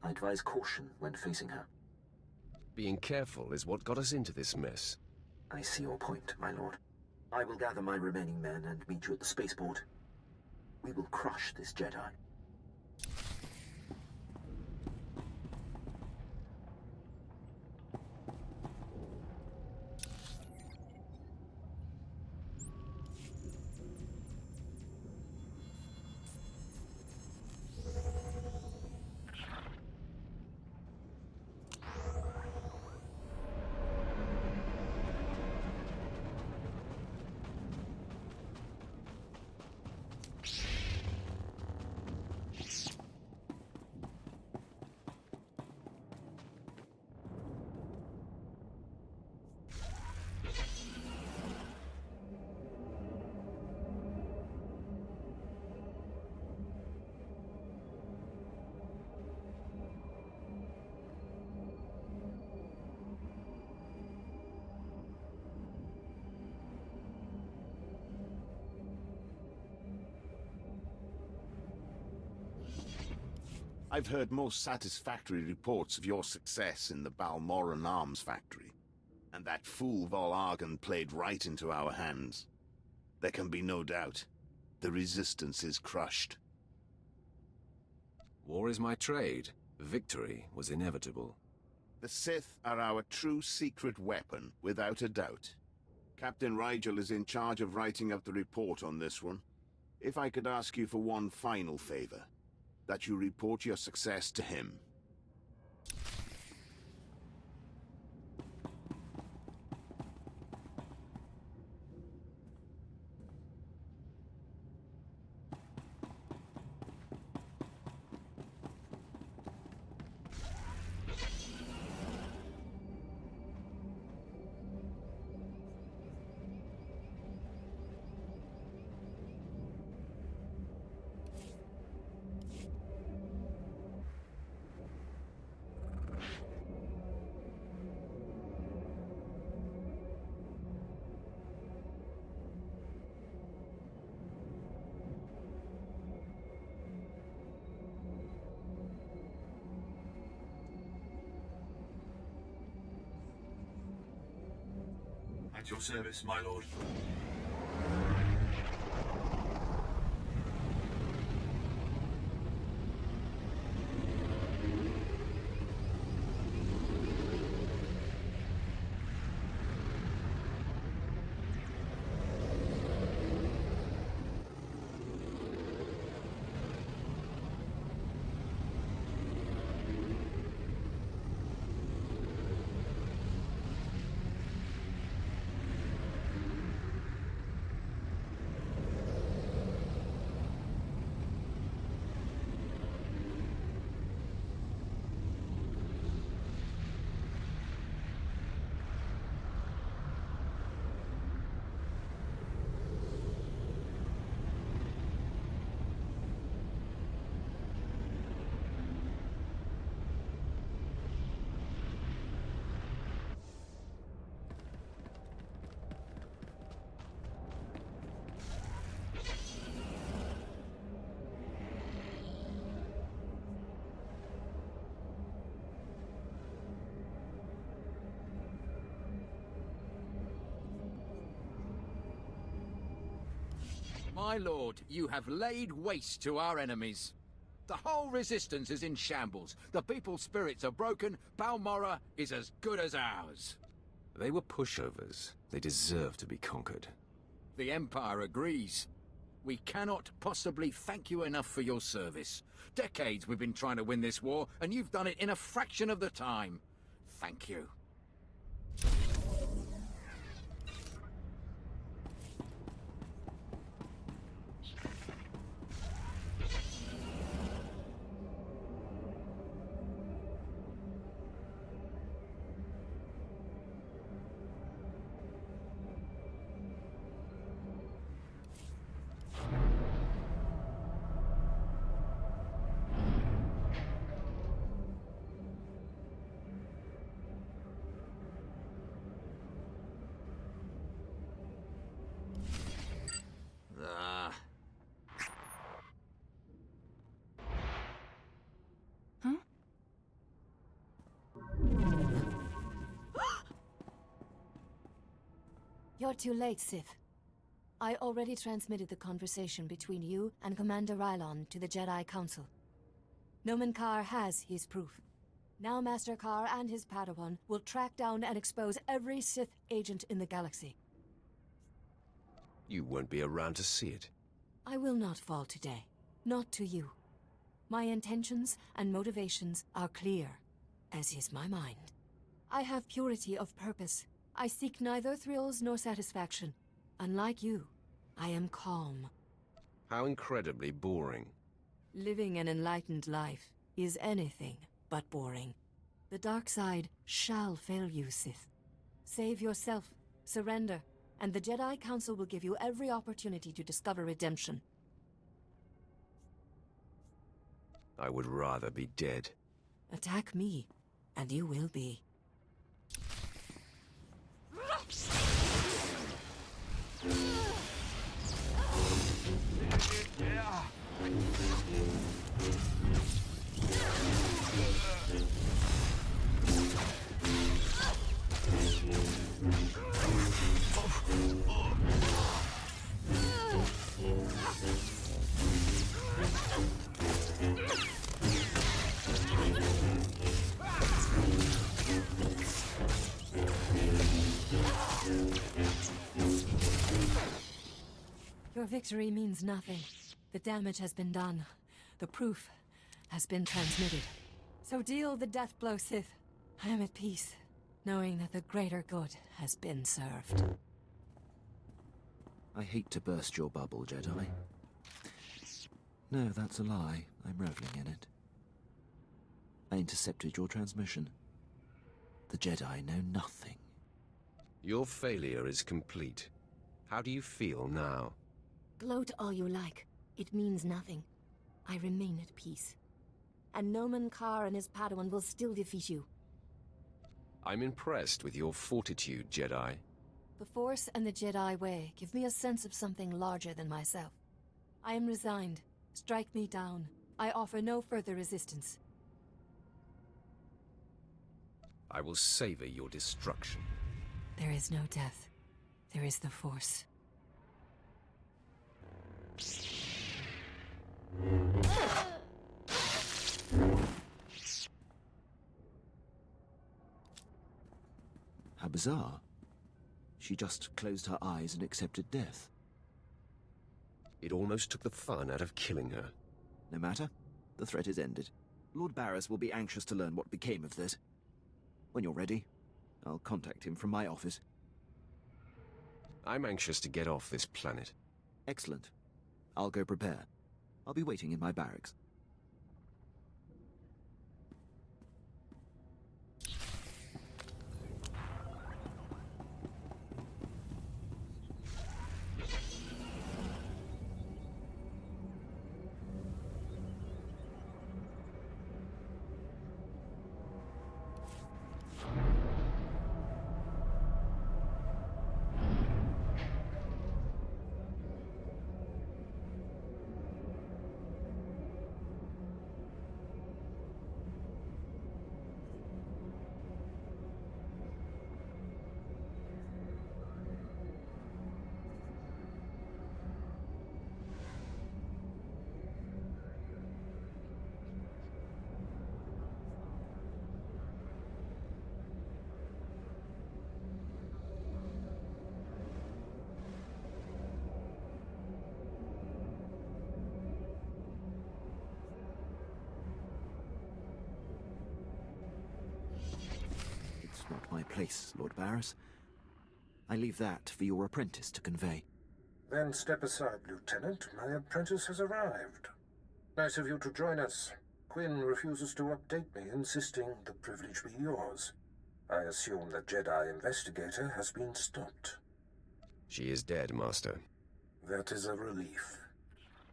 I advise caution when facing her. Being careful is what got us into this mess. I see your point, my lord. I will gather my remaining men and meet you at the spaceport. We will crush this Jedi. I've heard most satisfactory reports of your success in the Balmorra arms factory. And that fool Vol'argan played right into our hands. There can be no doubt. The Resistance is crushed. War is my trade. Victory was inevitable. The Sith are our true secret weapon, without a doubt. Captain Rigel is in charge of writing up the report on this one. If I could ask you for one final favor, that you report your success to him. At your service, my lord. My lord, you have laid waste to our enemies. The whole Resistance is in shambles. The people's spirits are broken. Balmorra is as good as ours. They were pushovers. They deserve to be conquered. The Empire agrees. We cannot possibly thank you enough for your service. Decades we've been trying to win this war, and you've done it in a fraction of the time. Thank you. You're too late, Sith. I already transmitted the conversation between you and Commander Rylon to the Jedi Council. Nomen Karr has his proof. Now Master Karr and his Padawan will track down and expose every Sith agent in the galaxy. You won't be around to see it. I will not fall today. Not to you. My intentions and motivations are clear, as is my mind. I have purity of purpose. I seek neither thrills nor satisfaction. Unlike you, I am calm. How incredibly boring. Living an enlightened life is anything but boring. The dark side shall fail you, Sith. Save yourself, surrender, and the Jedi Council will give you every opportunity to discover redemption. I would rather be dead. Attack me, and you will be. Your victory means nothing. The damage has been done. The proof has been transmitted. So deal the death blow, Sith. I am at peace, knowing that the greater good has been served. I hate to burst your bubble, Jedi. No, that's a lie. I'm reveling in it. I intercepted your transmission. The Jedi know nothing. Your failure is complete. How do you feel now? Gloat all you like. It means nothing. I remain at peace. And Nomen Karr and his Padawan will still defeat you. I'm impressed with your fortitude, Jedi. The Force and the Jedi way give me a sense of something larger than myself. I am resigned. Strike me down. I offer no further resistance. I will savor your destruction. There is no death. There is the Force. How bizarre. She just closed her eyes and accepted death. It almost took the fun out of killing her. No matter. The threat is ended. Lord Barris will be anxious to learn what became of this. When you're ready, I'll contact him from my office. I'm anxious to get off this planet. Excellent. I'll go prepare. I'll be waiting in my barracks. Not my place, Lord Barris. I leave that for your apprentice to convey. Then step aside, Lieutenant. My apprentice has arrived. Nice of you to join us. Quinn refuses to update me, insisting the privilege be yours. I assume the Jedi investigator has been stopped. She is dead, Master. That is a relief.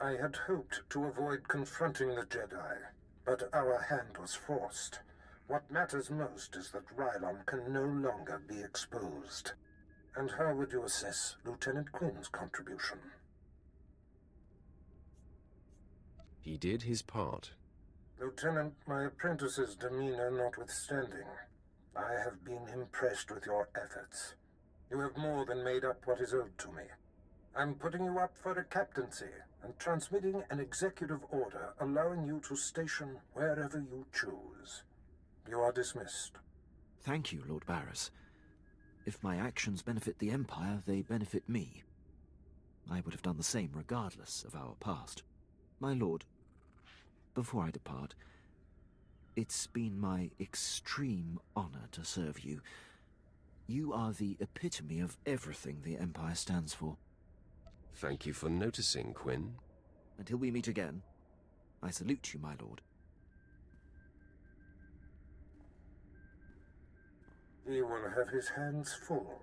I had hoped to avoid confronting the Jedi, but our hand was forced. What matters most is that Rylon can no longer be exposed. And how would you assess Lieutenant Quinn's contribution? He did his part. Lieutenant, my apprentice's demeanor notwithstanding, I have been impressed with your efforts. You have more than made up what is owed to me. I'm putting you up for a captaincy and transmitting an executive order allowing you to station wherever you choose. You are dismissed. Thank you, Lord Barris. If my actions benefit the Empire, they benefit me. I would have done the same regardless of our past. My lord, before I depart, it's been my extreme honor to serve you. You are the epitome of everything the Empire stands for. Thank you for noticing, Quinn. Until we meet again, I salute you, my lord. He will have his hands full.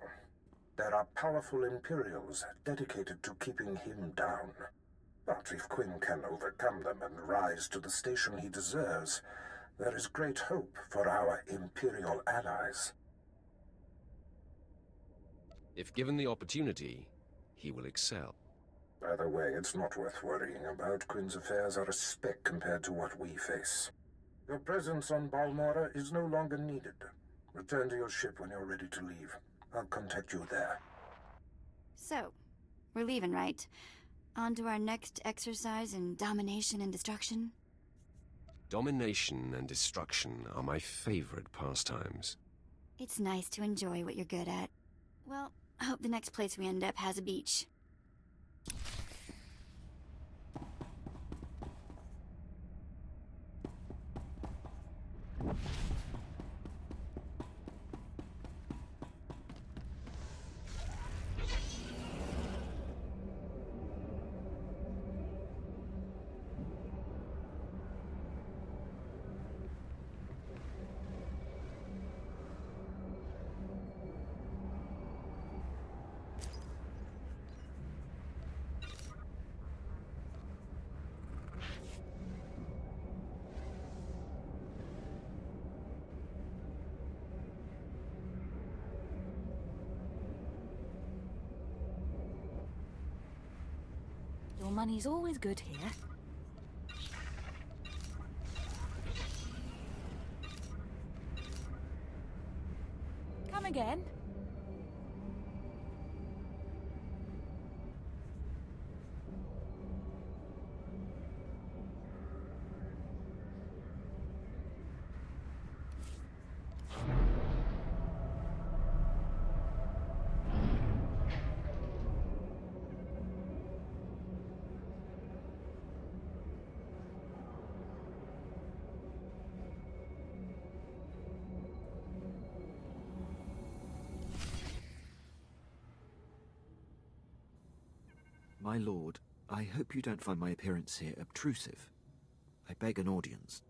There are powerful Imperials dedicated to keeping him down. But if Quinn can overcome them and rise to the station he deserves, there is great hope for our Imperial allies. If given the opportunity, he will excel. By the way, it's not worth worrying about. Quinn's affairs are a speck compared to what we face. Your presence on Balmorra is no longer needed. Return to your ship when you're ready to leave. I'll contact you there. So, we're leaving, right? On to our next exercise in domination and destruction? Domination and destruction are my favorite pastimes. It's nice to enjoy what you're good at. Well, I hope the next place we end up has a beach. Your money's always good here. Come again? My lord, I hope you don't find my appearance here obtrusive. I beg an audience.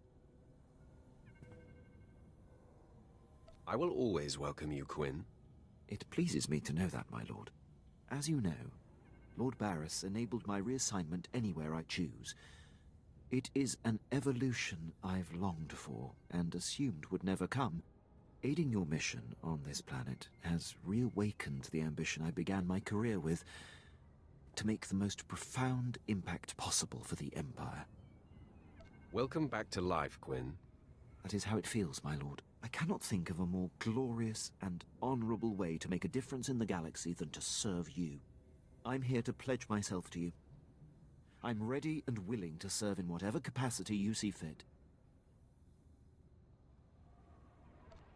I will always welcome you, Quinn. It pleases me to know that, my lord. As you know, Lord Barris enabled my reassignment anywhere I choose. It is an evolution I've longed for and assumed would never come. Aiding your mission on this planet has reawakened the ambition I began my career with, to make the most profound impact possible for the Empire. Welcome back to life, Quinn. That is how it feels, my lord. I cannot think of a more glorious and honorable way to make a difference in the galaxy than to serve you. I'm here to pledge myself to you. I'm ready and willing to serve in whatever capacity you see fit.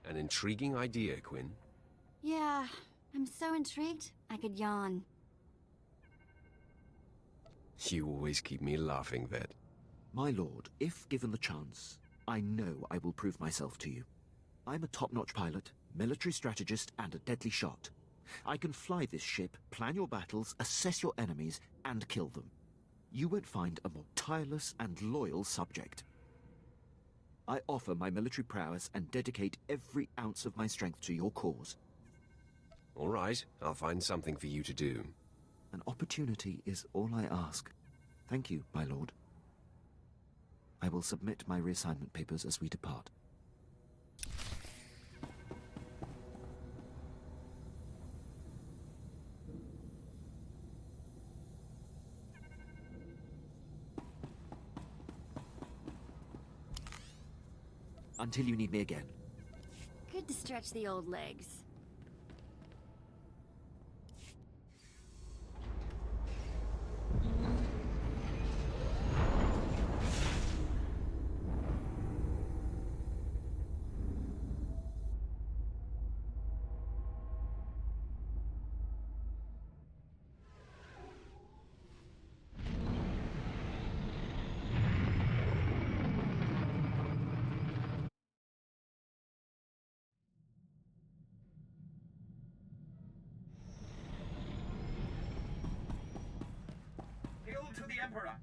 An intriguing idea, Quinn. Yeah, I'm so intrigued, I could yawn. You always keep me laughing, Vet. My lord, if given the chance, I know I will prove myself to you. I'm a top-notch pilot, military strategist, and a deadly shot. I can fly this ship, plan your battles, assess your enemies, and kill them. You won't find a more tireless and loyal subject. I offer my military prowess and dedicate every ounce of my strength to your cause. All right, I'll find something for you to do. An opportunity is all I ask. Thank you, my lord. I will submit my reassignment papers as we depart. Until you need me again. Good to stretch the old legs. to the Emperor.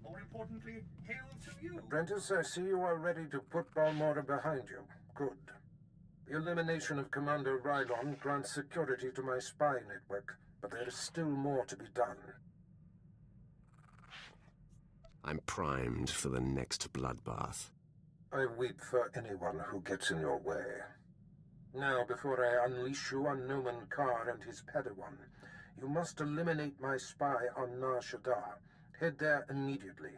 More importantly, hail to you. Apprentice, I see you are ready to put Balmorra behind you. Good. The elimination of Commander Rylon grants security to my spy network, but there is still more to be done. I'm primed for the next bloodbath. I weep for anyone who gets in your way. Now, before I unleash you on Numan Kar and his Padawan, you must eliminate my spy on Nar Shaddaa. Head there immediately.